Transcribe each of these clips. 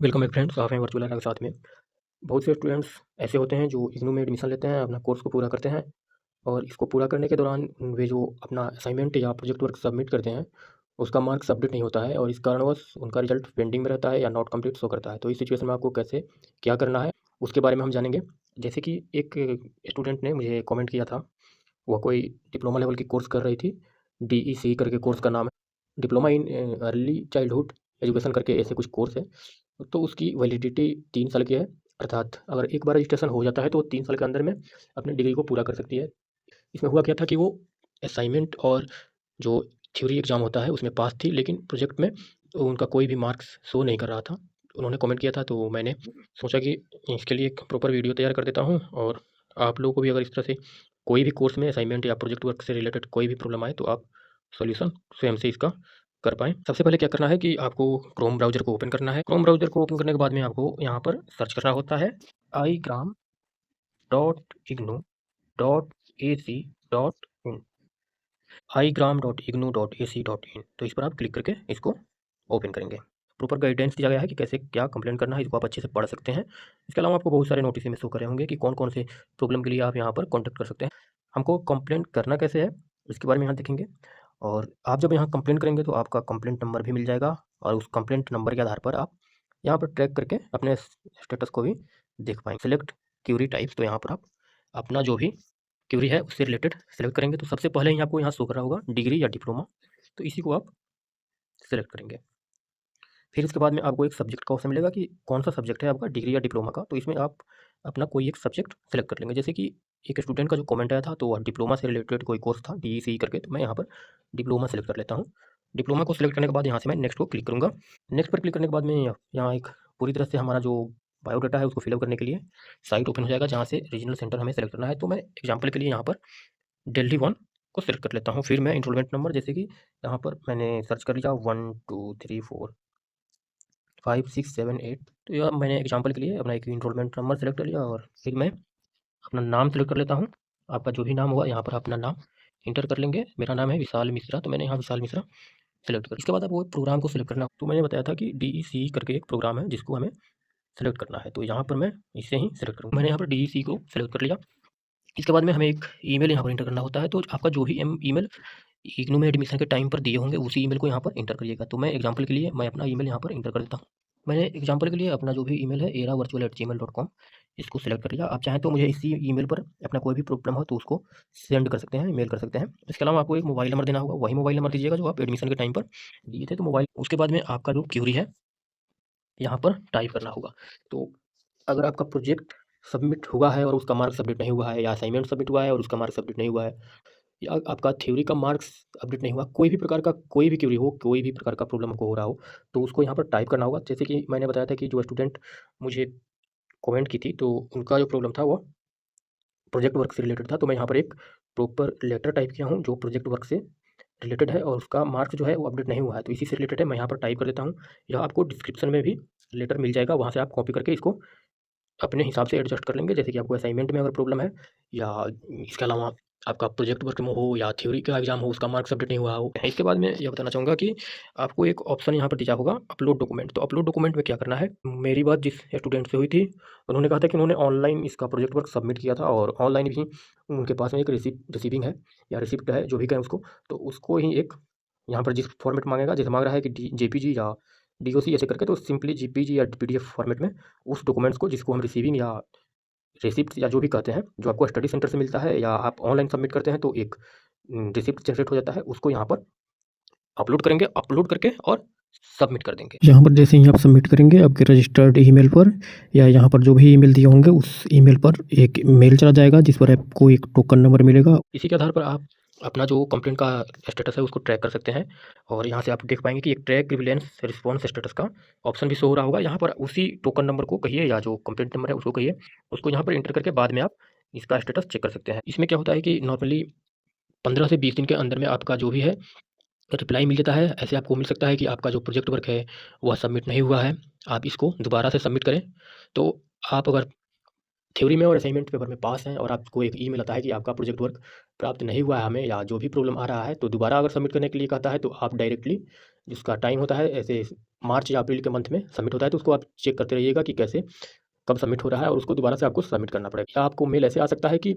Welcome back friends, आप हैं virtual के साथ में। बहुत से स्टूडेंट्स ऐसे होते हैं जो इग्नू में एडमिशन लेते हैं, अपना कोर्स को पूरा करते हैं और इसको पूरा करने के दौरान वे जो अपना असाइनमेंट या प्रोजेक्ट वर्क सबमिट करते हैं, उसका मार्क्स अपडेट नहीं होता है और इस कारणवश उनका रिजल्ट पेंडिंग में रहता है या नॉट कंप्लीट शो करता है। तो इस सिचुएशन में आपको कैसे क्या करना है, उसके बारे में हम जानेंगे। जैसे कि एक स्टूडेंट ने मुझे कॉमेंट किया था, वह कोई डिप्लोमा लेवल की कोर्स कर रही थी, DEC करके कोर्स का नाम है, diploma in early childhood education करके ऐसे कुछ कोर्स है। तो उसकी वैलिडिटी 3 साल की है, अर्थात अगर एक बार रजिस्ट्रेशन हो जाता है तो 3 साल के अंदर में अपनी डिग्री को पूरा कर सकती है। इसमें हुआ क्या था कि वो असाइनमेंट और जो थ्योरी एग्ज़ाम होता है उसमें पास थी, लेकिन प्रोजेक्ट में उनका कोई भी मार्क्स शो नहीं कर रहा था। उन्होंने कमेंट किया था, तो मैंने सोचा कि इसके लिए एक प्रॉपर वीडियो तैयार कर देता हूँ और आप लोगों को भी अगर इस तरह से कोई भी कोर्स में असाइनमेंट या प्रोजेक्ट वर्क से रिलेटेड कोई भी प्रॉब्लम आए तो आप सॉल्यूशन स्वयं से इसका कर पाएँ। सबसे पहले क्या करना है कि आपको क्रोम ब्राउज़र को ओपन करना है। क्रोम ब्राउज़र को ओपन करने के बाद में आपको यहाँ पर सर्च करना होता है igram.ignu.ac.in, igram.ignu.ac.in। तो इस पर आप क्लिक करके इसको ओपन करेंगे। प्रॉपर गाइडेंस दिया गया है कि कैसे क्या कंप्लेंट करना है, इसको आप अच्छे से पढ़ सकते हैं। इसके अलावा आपको बहुत सारे नोटिस में शो कर रहे होंगे कि कौन-कौन से प्रॉब्लम के लिए आप यहाँ पर कॉन्टैक्ट कर सकते हैं। हमको कंप्लेंट करना कैसे है, इसके बारे में यहाँ देखेंगे और आप जब यहाँ कंप्लेंट करेंगे तो आपका कंप्लेंट नंबर भी मिल जाएगा और उस कंप्लेंट नंबर के आधार पर आप यहाँ पर ट्रैक करके अपने स्टेटस को भी देख पाएँगे। सेलेक्ट क्यूरी टाइप्स, तो यहाँ पर आप अपना जो भी क्यूरी है उससे रिलेटेड सेलेक्ट करेंगे। तो सबसे पहले ही आपको यहाँ शो कर रहा होगा डिग्री या डिप्लोमा, तो इसी को आप सेलेक्ट करेंगे। फिर उसके बाद में आपको एक सब्जेक्ट का ऑप्शन मिलेगा कि कौन सा सब्जेक्ट है आपका, डिग्री या डिप्लोमा का। तो इसमें आप अपना कोई एक सब्जेक्ट सेलेक्ट कर लेंगे। जैसे कि एक स्टूडेंट का जो कमेंट आया था तो वह डिप्लोमा से रिलेटेड कोई कोर्स था, DEC करके, तो मैं यहाँ पर डिप्लोमा सेलेक्ट कर लेता हूँ। डिप्लोमा को सेलेक्ट करने के बाद यहाँ से मैं नेक्स्ट को क्लिक करूँगा। नेक्स्ट पर क्लिक करने के बाद में यहाँ एक पूरी तरह से हमारा जो बायोडाटा है उसको फिलअप करने के लिए साइट ओपन हो जाएगा, जहाँ से रीजनल सेंटर हमें सेलेक्ट करना है। तो मैं एग्जाम्पल के लिए यहाँ पर दिल्ली 1 को सेलेक्ट कर लेता हूँ। फिर मैं इनरोलमेंट नंबर, जैसे कि यहाँ पर मैंने सर्च कर लिया 1 2 3 4 5 6 7 8, तो यह मैंने एग्जांपल के लिए अपना एक इनरोलमेंट नंबर सेलेक्ट कर लिया और फिर मैं अपना नाम सेलेक्ट कर लेता हूँ। आपका जो भी नाम होगा यहाँ पर अपना नाम इंटर कर लेंगे। मेरा नाम है विशाल मिश्रा, तो मैंने यहाँ विशाल मिश्रा सेलेक्ट कर। इसके बाद आपको प्रोग्राम को सेलेक्ट करना, तो मैंने बताया था कि DEC करके एक प्रोग्राम है जिसको हमें सेलेक्ट करना है, तो यहाँ पर मैं इसे ही सेलेक्ट करूँगा। मैंने यहाँ पर DEC को सेलेक्ट कर लिया। इसके बाद में हमें एक ईमेल यहाँ पर इंटर करना होता है, तो आपका जो भी ईमेल इग्नू में एडमिशन के टाइम पर दिए होंगे उसी ईमेल को यहाँ पर इंटर करिएगा। तो मैं एग्जांपल के लिए मैं अपना ईमेल यहाँ पर इंटर कर देता हूँ। मैंने एग्जांपल के लिए अपना जो भी ईमेल है eravirtual@gmail.com, इसको सेलेक्ट कर लिया। आप चाहें तो मुझे इसी ईमेल पर अपना कोई भी प्रॉब्लम हो तो उसको सेंड कर सकते हैं, मेल कर सकते हैं। इसके अलावा आपको एक मोबाइल नंबर देना होगा, वही मोबाइल नंबर दीजिएगा जो आप एडमिशन के टाइम पर दिए थे। तो मोबाइल, उसके बाद में आपका जो क्यूरी है यहाँ पर टाइप करना होगा। तो अगर आपका प्रोजेक्ट सबमिट हुआ है और उसका मार्क्स सबमिट नहीं हुआ है, या असाइनमेंट सबमिट हुआ है और उसका मार्क्स सबमिट नहीं हुआ है, या आपका थ्योरी का मार्क्स अपडेट नहीं हुआ, कोई भी प्रकार का कोई भी क्वेरी हो, कोई भी प्रकार का प्रॉब्लम आपको हो रहा हो, तो उसको यहाँ पर टाइप करना होगा। जैसे कि मैंने बताया था कि जो स्टूडेंट मुझे कमेंट की थी, तो उनका जो प्रॉब्लम था वो प्रोजेक्ट वर्क से रिलेटेड था। तो मैं यहाँ पर एक प्रॉपर लेटर टाइप किया हूँ जो प्रोजेक्ट वर्क से रिलेटेड है और उसका मार्क्स जो है वो अपडेट नहीं हुआ है, तो इसी से रिलेटेड है। मैं यहाँ पर टाइप कर देता हूँ, या आपको डिस्क्रिप्शन में भी लेटर मिल जाएगा, वहाँ से आप कॉपी करके इसको अपने हिसाब से एडजस्ट कर लेंगे। जैसे कि आपको असाइनमेंट में अगर प्रॉब्लम है, या इसके अलावा आपका प्रोजेक्ट वर्क में हो, या थ्योरी का एग्जाम हो उसका मार्क्स अपडेट नहीं हुआ हो। इसके बाद मैं ये बताना चाहूँगा कि आपको एक ऑप्शन यहाँ पर दिया होगा अपलोड डॉक्यूमेंट। तो अपलोड डॉक्यूमेंट में क्या करना है, मेरी बात जिस स्टूडेंट से हुई थी, उन्होंने कहा था कि उन्होंने ऑनलाइन इसका प्रोजेक्ट वर्क सबमिट किया था और ऑनलाइन भी उनके पास में एक रिसीविंग है या रिसिप्ट है, जो भी कहें उसको, तो उसको ही एक यहाँ पर जिस फॉर्मेट मांगेगा, जैसे मांग रहा है कि JPG या DOC ऐसे करके, तो सिंपली JPG या PDF फॉर्मेट में उस डॉक्यूमेंट्स को, जिसको हम रिसीविंग या रिसिप्ट या जो भी कहते हैं, जो आपको स्टडी सेंटर से मिलता है या आप ऑनलाइन सबमिट करते हैं, तो एक रिसिप्ट जनरेट हो जाता है, उसको यहाँ पर अपलोड करेंगे, अपलोड करके और सबमिट कर देंगे। यहाँ पर जैसे ही आप सबमिट करेंगे, आपके रजिस्टर्ड ईमेल पर या यहाँ पर जो भी ईमेल दिए होंगे उस ईमेल पर एक मेल चला जाएगा, जिस पर आपको एक टोकन नंबर मिलेगा। इसी के आधार पर आप अपना जो कंप्लेंट का स्टेटस है उसको ट्रैक कर सकते हैं और यहाँ से आप देख पाएंगे कि एक ट्रैक ग्रीवेंस रिस्पॉन्स स्टेटस का ऑप्शन भी शो हो रहा होगा। यहाँ पर उसी टोकन नंबर को कहिए या जो कंप्लेंट नंबर है उसको कहिए, उसको यहाँ पर इंटर करके बाद में आप इसका स्टेटस चेक कर सकते हैं। इसमें क्या होता है कि नॉर्मली 15 से 20 दिन के अंदर में आपका जो भी है रिप्लाई मिल जाता है। ऐसे आपको मिल सकता है कि आपका जो प्रोजेक्ट वर्क है वह सबमिट नहीं हुआ है, आप इसको दोबारा से सबमिट करें। तो आप अगर थ्योरी में और असाइनमेंट पेपर में पास हैं और आपको एक ईमेल आता है कि आपका प्रोजेक्ट वर्क प्राप्त नहीं हुआ है हमें, या जो भी प्रॉब्लम आ रहा है, तो दोबारा अगर सबमिट करने के लिए कहता है तो आप डायरेक्टली जिसका टाइम होता है ऐसे मार्च या अप्रैल के मंथ में सबमिट होता है, तो उसको आप चेक करते रहिएगा कि कैसे कब सबमिट हो रहा है, और उसको दोबारा से आपको सबमिट करना पड़ेगा। या आपको मेल ऐसे आ सकता है कि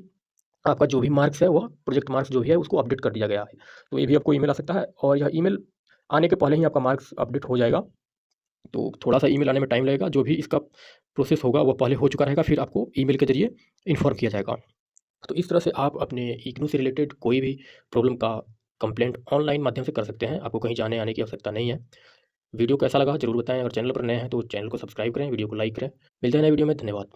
आपका जो भी मार्क्स है वह प्रोजेक्ट मार्क्स जो भी है उसको अपडेट कर दिया गया है, तो ये भी आपको ईमेल आ सकता है। और यह ईमेल आने के पहले ही आपका मार्क्स अपडेट हो जाएगा, तो थोड़ा-सा ईमेल आने में टाइम लगेगा। जो भी इसका प्रोसेस होगा वह पहले हो चुका रहेगा, फिर आपको ईमेल के ज़रिए इन्फॉर्म किया जाएगा। तो इस तरह से आप अपने इग्नू से रिलेटेड कोई भी प्रॉब्लम का कंप्लेंट ऑनलाइन माध्यम से कर सकते हैं, आपको कहीं जाने आने की आवश्यकता नहीं है। वीडियो कैसा लगा ज़रूर बताएँ, और चैनल पर नए हैं तो चैनल को सब्सक्राइब करें, वीडियो को लाइक करें। मिलते हैं नए वीडियो में, धन्यवाद।